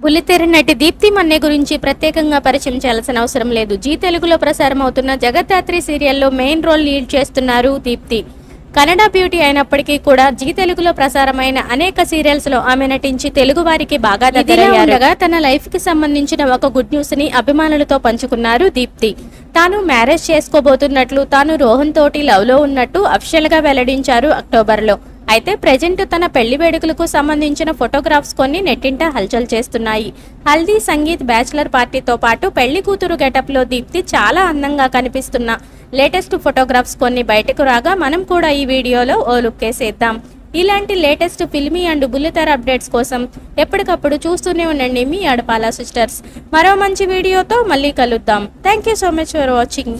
బుల్లితెర నటి దీప్తి మన్నే గురించి ప్రత్యేకంగా పరిచయం చేయాల్సిన అవసరం లేదు. జీ తెలుగులో ప్రసారం అవుతున్న జగద్ధాత్రి సీరియల్లో మెయిన్ రోల్ లీడ్ చేస్తున్నారు దీప్తి. కన్నడ బ్యూటీ అయినప్పటికీ కూడా జీ తెలుగులో ప్రసారమైన అనేక సీరియల్స్ లో ఆమె నటించి తెలుగు వారికి బాగా దగ్గరయ్యారుగా తన లైఫ్ కి సంబంధించిన ఒక గుడ్ న్యూస్ ని అభిమానులతో పంచుకున్నారు దీప్తి. తాను మ్యారేజ్ చేసుకోబోతున్నట్లు, తాను రోహన్ తోటి లవ్ లో ఉన్నట్టు అఫిషియల్ గా వెల్లడించారు అక్టోబర్ లో. అయితే ప్రెజెంట్ తన పెళ్లి వేడుకలకు సంబంధించిన ఫోటోగ్రాఫ్స్ కొన్ని నెట్టింట హల్చల్ చేస్తున్నాయి. హల్దీ, సంగీత్, బ్యాచిలర్ పార్టీతో పాటు పెళ్లి కూతురు గెటప్ లో దీప్తి చాలా అందంగా కనిపిస్తున్న లేటెస్ట్ ఫోటోగ్రాఫ్స్ కొన్ని బయటకు రాగా మనం కూడా ఈ వీడియోలో ఓ లుక్ వేసేద్దాం. ఇలాంటి లేటెస్ట్ ఫిల్మీ అండ్ బుల్లితెర అప్డేట్స్ కోసం ఎప్పటికప్పుడు చూస్తూనే ఉండండి మీ అడపాల సిస్టర్స్. మరో మంచి వీడియోతో మళ్ళీ కలుద్దాం. Thank you so much for watching.